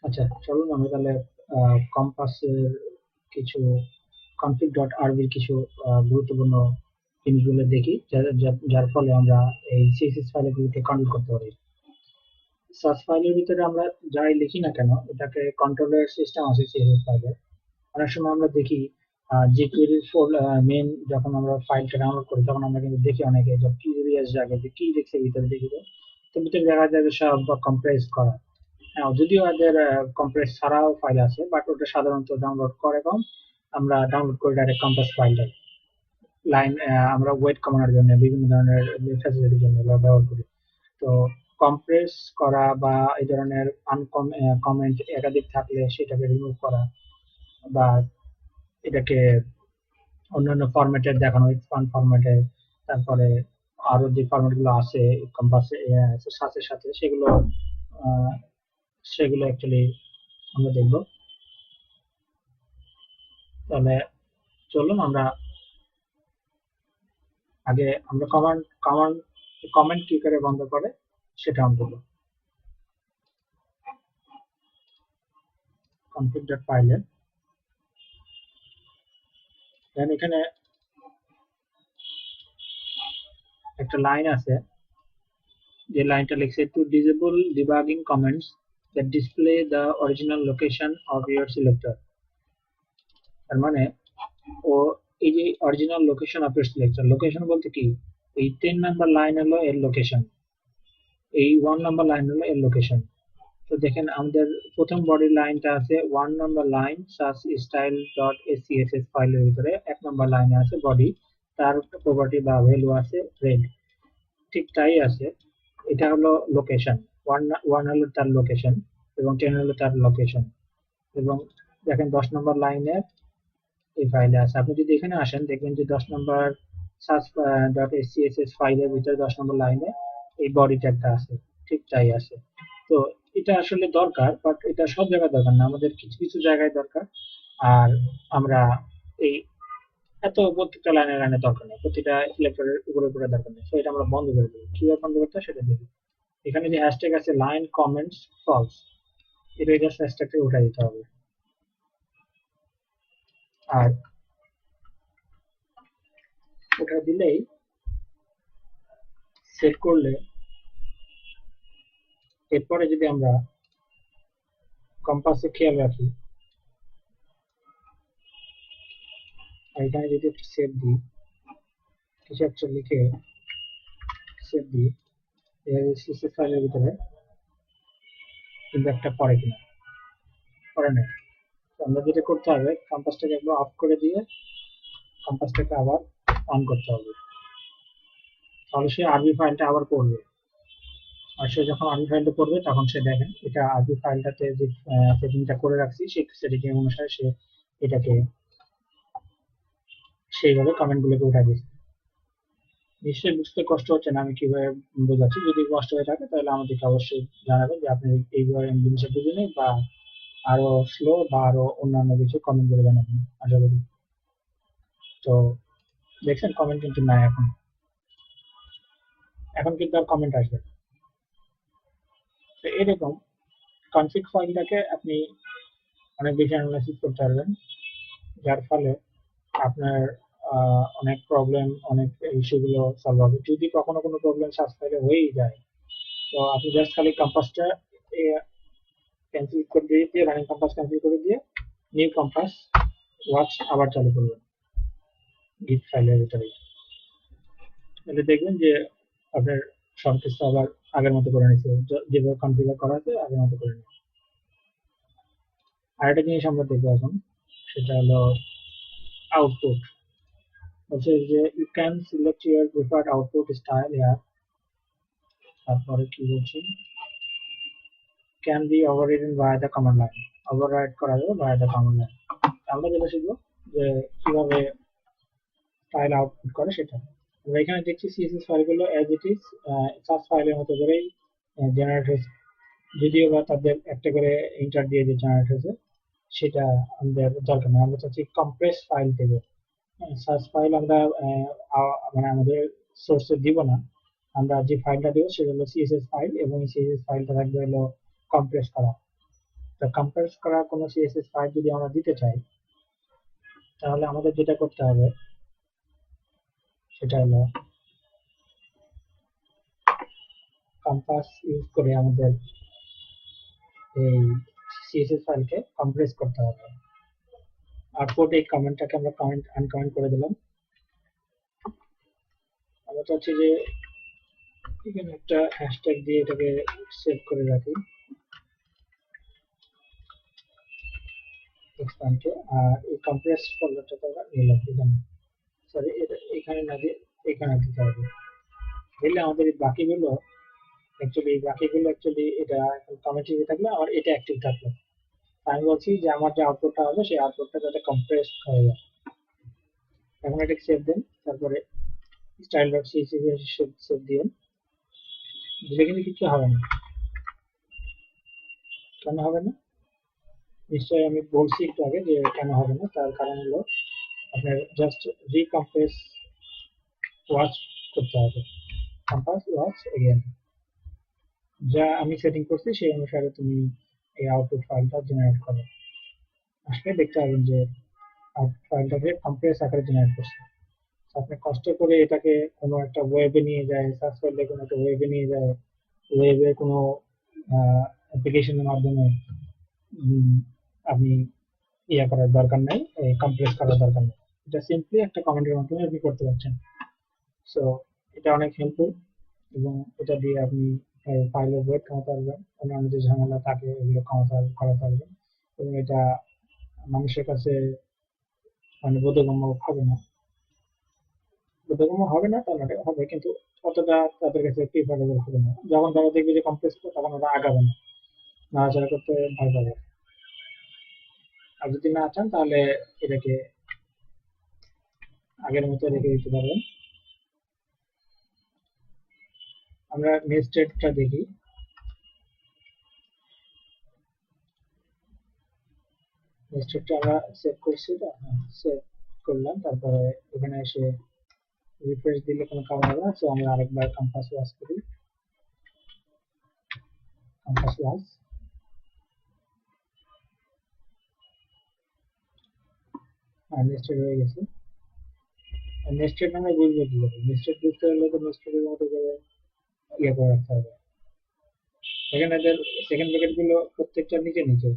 আচ্ছা, চলুন আমরা তাহলে কম্পাসের কিছু config.rb এর কিছু গুরুত্বপূর্ণ জিনিসগুলো দেখি, যার ফলে আমরা এই সিএসএস ফাইলগুলোকে কন্ট্রোল করতে পারি। সার্চ ফাইলের ভিতরে আমরা যাই লিখি না কেন, এটাকে কন্ট্রোলের সিস্টেম আছে সিএসএস ফাইলে। অনেক সময় আমরা দেখি jQuery মেন যখন আমরা ফাইলটা ডাউনলোড করি তখন আমরা কিন্তু দেখি অনেকে যে কিউরিয়াস জায়গায় যে কি লিখছে ভিতরে দেখি, তো ভিতরে দেখা যায় যে সব কম্প্রেস করা। হ্যাঁ, যদিও এদের কম্প্রেস ছাড়াও ফাইল আছে, বাট ওটা সাধারণত ডাউনলোড করে কম। আমরা ডাউনলোড করি ডাইরেক্ট কম্প্রেস ফাইলটাই। লাইন আমরা ওয়েট কমানোর জন্য বিভিন্ন ধরনের ফ্যাসিলিটির জন্য এগুলো ব্যবহার করি। তো কম্প্রেস করা বা এই ধরনের কমেন্ট একাধিক থাকলে সেটাকে রিমুভ করা, বা এটাকে অন্যান্য ফরম্যাটে দেখানো, এক্সপান্ড ফরম্যাটে, তারপরে আরো যে ফরম্যাট গুলো আছে কম্পাসে সাথে সাথে সেগুলো আহ, সেগুলো অ্যাকচুয়ালি আমরা দেখবো। তাহলে চলুন আমরা আগে আমরা কমেন্ট কি করে বন্ধ করে সেটা অন করবো। config.pile দেন এখানে একটা লাইন আছে, যে লাইনটা লিখছে to disable debugging comments that display the original location of your selector। তার মানে ও এই যে original location of your selector, location বলতে কি, এই 10 নাম্বার লাইন হলো এর লোকেশন, এই 1 নাম্বার লাইন হলো এর লোকেশন। তো দেখেন আমাদের প্রথম বডি লাইনটা আছে 1 number line সাস style dot SCSS ফাইলের ভিতরে 1 নাম্বার লাইনে আছে বডি, তার প্রপার্টি বা ভ্যালু আছে রেড। ঠিক তাই আছে, এটা হলো লোকেশন। ওয়ান ওয়ান হলো তার লোকেশন এবং 10 হলো তার লোকেশন। এবং দেখেন 10 নম্বর লাইনে এই ফাইলে আছে। আপনি যদি এখানে আসেন দেখবেন যে 10 নম্বর সার্চ ডট এসসিএসএস ফাইলের ভিতরে 10 নম্বর লাইনে এই বডি ট্যাগটা আছে। ঠিক তাই আছে। তো এটা আসলে দরকার, বাট এটা সব জায়গায় দরকার না, আমাদের কিছু কিছু জায়গায় দরকার। আর আমরা এই এত প্রত্যেকটা লাইনে লাইনে দরকার নেই, প্রতিটা সিলেক্টরের উপরে উপরে দরকার নেই। তো এটা আমরা বন্ধ করে দেবো। কিভাবে বন্ধ করতে হয় সেটা দেখি। এখানে যে হ্যাশট্যাগ আছে লাইন কমেন্টস ফলস, এটা জাস্ট হ্যাশট্যাগটা উঠাই দিতে হবে। আর ওটা দিলেই সেট করলে এরপরে যদি আমরা কম্পাসে খেয়াল রাখি, আর এখানে যদি একটু সেভ দিই, কিছু একটা লিখে সেভ দিই, সিসি ফাইলের ভিতরে কিন্তু একটা পড়ে কিনা, পড়ে না। তো আমরা যেটা করতে হবে কম্পাসটাকে একবার অফ করে দিয়ে কম্পাসটাকে আবার অন করতে হবে, তাহলে সে আরবি ফাইলটা আবার পড়বে। আর সে যখন আরবি ফাইলটা পড়বে তখন সে দেখেন এটা আরবি ফাইলটাতে যে সেটিংটা করে রাখছি সেই সেটিং অনুসারে সে এটাকে সেইভাবে কমেন্টগুলোকে উঠাই দিচ্ছে। নিশ্চয়ই বুঝতে কষ্ট হচ্ছে না আমি কিভাবে বোঝাচ্ছি। যদি কষ্ট হয়ে থাকে তাহলে আমাদেরকে অবশ্যই জানাবেন যে আপনি এইভাবে জিনিসটা বুঝে নেই, বা আরো স্লো বা আরো অন্যান্য কিছু কমেন্ট করে জানাবেন, আশা করি। তো দেখছেন কমেন্ট কিন্তু নাই এখন, এখন কিন্তু আর কমেন্ট আসবে না। তো এরকম কনফিগ ফাইলটাকে আপনি অনেক বেশি অ্যানালাইসিস করতে পারবেন, যার ফলে আপনার অনেক প্রবলেম, অনেক ইস্যুগুলো সলভ হবে। যদি কখনো কোনো প্রবলেম সার্চ ফাইলে হয়েই যায়, তো আপনি জাস্ট খালি কম্পাসটা ক্যান্সেল করে দিয়ে রানিং কম্পাস ক্যান্সেল করে দিয়ে নিউ কম্পাস ওয়াচ আবার চালু করবেন গিট ফাইলের ভিতরে। তাহলে দেখবেন যে আপনার সবকিছু আবার আগের মতো করে নিচ্ছে, যেভাবে কনফিগার করা আছে আগের মতো করে নিচ্ছে। আর একটা জিনিস আমরা দেখবো এখন, সেটা হলো আউটপুট। বলছে যে you can select your preferred output style ইয়ার, তারপরে কি বলছি, can be overridden by the command line, override করা যাবে বাই দ্য কমান্ড লাইন। আমরা যেটা শিখবো যে কিভাবে ফাইল আউটপুট করে সেটা। আমরা এখানে দেখছি সিএসএস ফাইলগুলো অ্যাজ ইট ইজ সার্চ ফাইলের মতো করেই জেনারেট হয়েছে, যদিও বা তাদের একটা করে ইন্টার দিয়ে যে জেনারেট হয়েছে সেটা আমাদের দরকার নেই। আমরা চাচ্ছি কম্প্রেস ফাইল দেবো। সার্চ ফাইল আমরা মানে আমাদের সোর্সে দিব না, আমরা যে ফাইলটা দেবো সেটা হলো সিএসএস ফাইল, এবং এই সিএসএস ফাইলটা থাকবে হলো কম্প্রেস করা। তো কম্প্রেস করা কোনো সিএসএস ফাইল যদি আমরা দিতে চাই তাহলে আমাদের যেটা করতে হবে সেটা হলো কম্পাস ইউজ করে আমাদের এই সিএসএস ফাইলকে কম্প্রেস করতে হবে। আউটপুট এই কমেন্টটাকে আমরা আনকমেন্ট করে দিলাম। আমরা চাচ্ছি যে এখানে একটা হ্যাশট্যাগ দিয়ে এটাকে সেভ করে রাখি এক্সপ্যান্ডে। আর এই কম্প্রেস ফোল্ডারটাকে আমরা নিলাম এখানে, সরি এখানে না দিয়ে এখানে দিতে হবে। দিলে আমাদের এই বাকিগুলো অ্যাকচুয়ালি এটা কমেন্ট হিসেবে থাকলে আর এটা অ্যাক্টিভ থাকলো। আমি বলছি যে আমার যে আউটপুটটা হবে সেই আউটপুটটা যাতে কম্প্রেস হয়ে যায়। এখন এটাকে সেভ দেন, তারপরে style.csv সেভ দিন। দিলে কিন্তু কিছু হবে না। কেন হবে না? নিশ্চয়ই আমি বলছি একটু আগে যে কেন হবে না, তার কারণ হলো আপনার জাস্ট রিকম্প্রেস ওয়াচ করতে হবে, কম্পাস ওয়াচ এগেন, যা আমি সেটিং করছি সেই অনুসারে তুমি এই আউটপুট ফাইলটা জেনারেট করো। আসলে দেখতে পাবেন যে আউটপুট ফাইলটাকে কম্প্রেস আকারে জেনারেট করছে। আপনি কষ্ট করে এটাকে কোনো একটা ওয়েবে নিয়ে যায়, সার্চ করলে কোনো একটা ওয়েবে নিয়ে যায়, ওয়েবে কোনো অ্যাপ্লিকেশনের মাধ্যমে আপনি ইয়া করার দরকার নেই, কম্প্রেস করার দরকার নেই। এটা সিম্পলি একটা কমেন্টের মাধ্যমে আপনি করতে পারছেন। সো এটা অনেক হেল্পফুল এবং এটা দিয়ে আপনি ফাইলের ওয়েট কমাতে পারবেন, অন্যান্য যে ঝামেলা থাকে এগুলো করাতে পারবেন এবং এটা মানুষের কাছে মানে বোধগম্য হবে না তা নয়, হবে কিন্তু অতটা তাদের কাছে প্রিফারেবল হবে না। যখন তারা দেখবে যে কমপ্লেক্স তখন ওরা আগাবে না, নাড়াচাড়া করতে ভয় পাবে। আর যদি না চান তাহলে এটাকে আগের মতো রেখে দিতে পারবেন। আমরা নেস্টেডটা দেখি। নেস্টেডটা আমরা সেভ করছি, সেভ করলাম, তারপরে এখানে এসে রিফ্রেশ দিলে কোনো কারণ হবে না। সো আমরা আরেকবার কম্পাস ওয়াশ করি, কম্পাস ওয়াশ নেস্টেড হয়ে গেছে। নেস্টেড আমরা বুঝবো কি করে? নেস্টেড বুঝতে হলে তো নেস্টেডের মতো করে ইয়ে করে রাখতে হবে। এখানে এদের সেকেন্ড ব্র্যাকেট গুলো প্রত্যেকটা নিচে নিচে,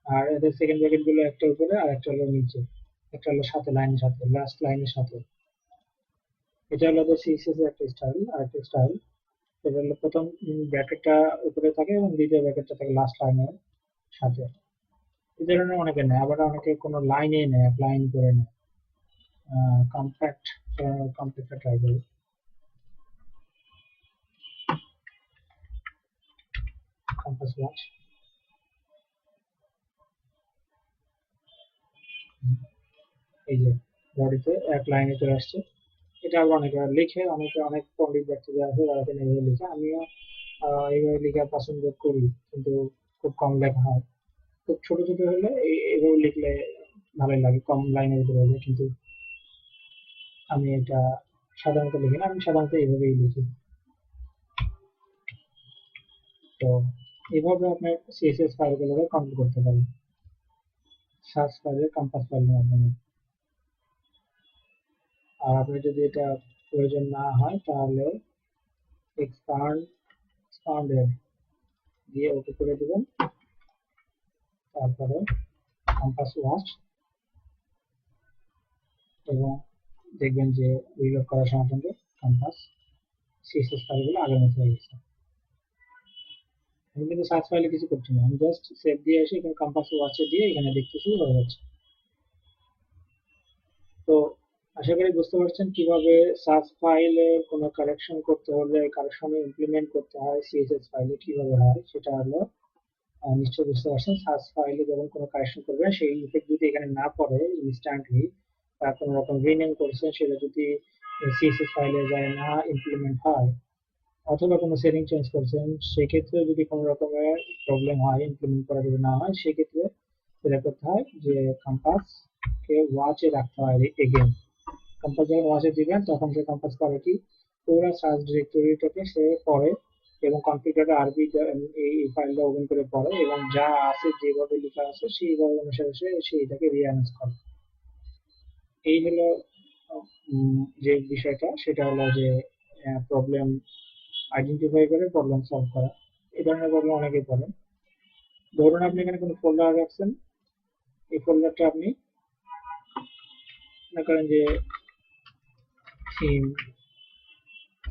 আর এদের সেকেন্ড ব্র্যাকেট গুলো একটা উপরে আর একটা হলো নিচে, একটা হলো সাথে লাইনের সাথে, লাস্ট লাইনের সাথে। এটা হলো সিএসএস এর একটা স্টাইল। আর একটা স্টাইল এটা হলো প্রথম ব্র্যাকেটটা উপরে থাকে এবং দ্বিতীয় ব্র্যাকেটটা থাকে লাস্ট লাইনের সাথে। এই ধরনের অনেকে নেয়, আবার অনেকে কোনো লাইনে নেয়, এক লাইন করে নেয়। কম্প্যাক্ট কম্প্যাক্টটা ট্রাই করি। কম্পাস ওয়াচ এই যে বডিতে এক লাইনে চলে আসছে। এটা আবার অনেকে লিখে, অনেক পণ্ডিত ব্যক্তিরা আছে যারা এইভাবে লিখে। আমিও এইভাবে লেখা পছন্দ করি, কিন্তু খুব কম লেখা হয়। খুব ছোট ছোট হলে এইভাবে লিখলে ভালোই লাগে, কম লাইনের ভিতরে হলে। কিন্তু আমি এটা সাধারণত লিখি না, আমি সাধারণত এইভাবেই লিখি। তো এইভাবে আপনার সিএসএস ফাইলগুলোকে কন্ট্রোল করতে পারেন সার্চ ফাইলের কম্পাস ফাইলের মাধ্যমে। আর আপনি যদি এটা প্রয়োজন না হয় তাহলে এক্সপান্ডেড দিয়ে ওকে করে দেবেন, তারপরে কম্পাস ওয়াচ, এবং দেখবেন যে রিলোড করার সঙ্গে সঙ্গে কম্পাস সিএসএস ফাইলগুলো আগের মতো হয়ে গেছে। আমি কিন্তু সার্চ ফাইলে কিছু করছি না, আমি জাস্ট সেভ দিয়ে এসে এখানে কম্পাস ওয়াচে দিয়ে এখানে দেখতেছি হয়ে যাচ্ছে। তো আশা করি বুঝতে পারছেন কিভাবে সার্চ ফাইলে কোনো কারেকশন করতে হলে কারেকশন ইমপ্লিমেন্ট করতে হয় সিএসএস ফাইলে কিভাবে হয় সেটা হলো নিশ্চয়ই বুঝতে পারছেন। সার্চ ফাইলে যখন কোনো কারেকশন করবেন সেই ইফেক্ট যদি এখানে না পড়ে ইনস্ট্যান্টলি, বা কোনো রকম রিনেম করছেন সেটা যদি সিএসএস ফাইলে যায় না ইমপ্লিমেন্ট হয়, অথবা কোনো সেটিং চেঞ্জ করছেন সেক্ষেত্রে যদি কোনো রকমের প্রবলেম হয়, ইমপ্লিমেন্ট করা যদি না হয়, সেক্ষেত্রে যেটা করতে হয় যে কম্পাসকে ওয়াচে রাখতে হয় এগেন। কম্পাস যখন ওয়াচে দিবেন তখন সে কম্পাস করে কি পুরো সার্চ ডিরেক্টরিটাকে সে পড়ে এবং কনফিগার আরবি এই ফাইলটা ওপেন করে পড়ে এবং যা আছে যেভাবে লেখা আছে সেইভাবে অনুসারে সে সেইটাকে রিঅ্যারেঞ্জ করে। এই হলো যে বিষয়টা, সেটা হলো যে প্রবলেম আইডেন্টিফাই করে প্রবলেম সলভ করা। এই ধরনের প্রবলেম অনেকেই পড়েন। ধরুন আপনি এখানে কোনো ফোল্ডার রাখছেন, এই ফোল্ডারটা আপনি মনে করেন যে থিম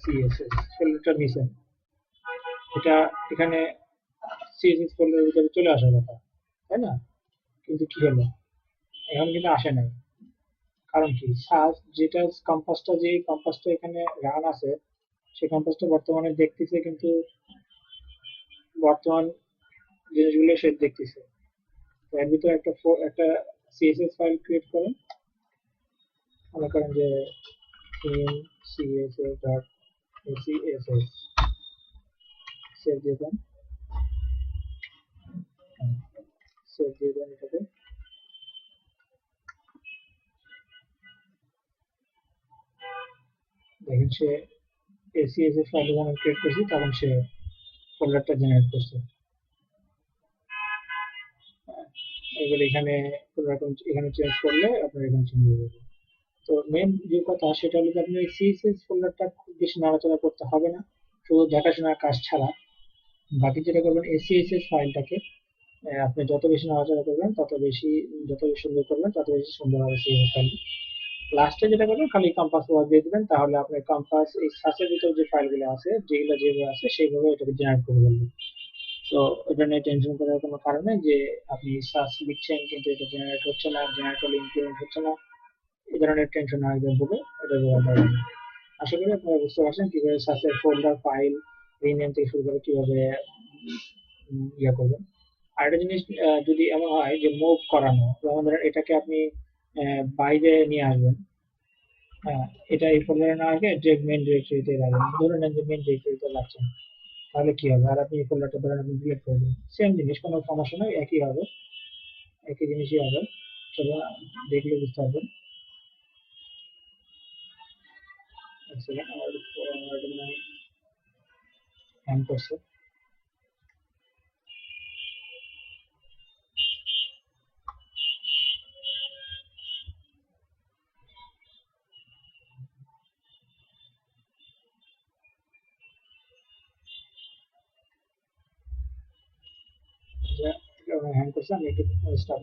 সিএসএস ফোল্ডারটা নিছেন, এটা এখানে সিএসএস ফোল্ডারের ভিতরে চলে আসার কথা, তাই না? কিন্তু কি হলো, এখন কিন্তু আসে নাই। কারণ কি, সার্চ যেটা কম্পাসটা, যে কম্পাসটা এখানে রান আছে, সেই কম্পাসটা বর্তমানে দেখতেছে, কিন্তু বর্তমান জিনিসগুলো সে দেখতেছে। তো এর ভিতরে একটা সিএসএস ফাইল ক্রিয়েট করেন, মনে করেন যে theme CSS dot CSS, save দিয়ে দেন, সেভ দিয়ে দেন এটাকে। দেখেন সে সিএসএস ফাইল যখন ক্রিয়েট করছি তখন সে ফোল্ডারটা জেনারেট করছে। এবার এখানে কোনোরকম এখানে চেঞ্জ করলে আপনার এখানে চেঞ্জ হয়ে যাবে। তো মেন যে কথা সেটা হলো যে আপনি সিএসএস ফোল্ডারটা খুব বেশি নাড়াচাড়া করতে হবে না, শুধু দেখাশোনার কাজ ছাড়া। বাকি যেটা করবেন, এই সিএসএস ফাইলটাকে আপনি যত বেশি নাড়াচাড়া করবেন যত বেশি সুন্দর করবেন তত বেশি সুন্দর হবে সিএসএস ফাইল। লাস্টে যেটা করবেন, খালি কম্পাস ওয়ার্ক দিয়ে দিবেন, তাহলে আপনার কম্পাস এই সার্চের ভিতর যে ফাইলগুলো আছে যেগুলো যেভাবে আছে সেইভাবে এটাকে জেনারেট করে ফেলবে। তো এটা নিয়ে টেনশন করার কোনো কারণ নেই যে আপনি সার্চ লিখছেন কিন্তু এটা জেনারেট হচ্ছে না, জেনারেট হলে ইমপ্লিমেন্ট হচ্ছে না, এই ধরনের টেনশন না বলে এটা দেওয়া দরকার নেই। আশা করি আপনারা বুঝতে পারছেন কিভাবে সার্চের ফোল্ডার ফাইল রিনেম থেকে শুরু করে কিভাবে ইয়ে করবেন। আর একটা জিনিস, যদি এমন হয় যে মুভ করানো, যেমন ধরেন এটাকে আপনি বাইরে নিয়ে আসবেন, হ্যাঁ, এটা এই ফোল্ডারে না আগে যে মেন ডিরেক্টরিতে রাখবেন, ধরে নেন যে মেন ডিরেক্টরিতে রাখছেন, তাহলে কি হবে, আর আপনি এই ফোল্ডারটা ধরেন আপনি ডিলিট করে দিন, সেম জিনিস, কোনো সমস্যা নয়, একই হবে, একই জিনিসই হবে। তবে দেখলে বুঝতে পারবেন। এক সেকেন্ড, আমার এটা মনে হয় হ্যাং করছে। এটা হ্যাং করছে, আমি একটু স্টপ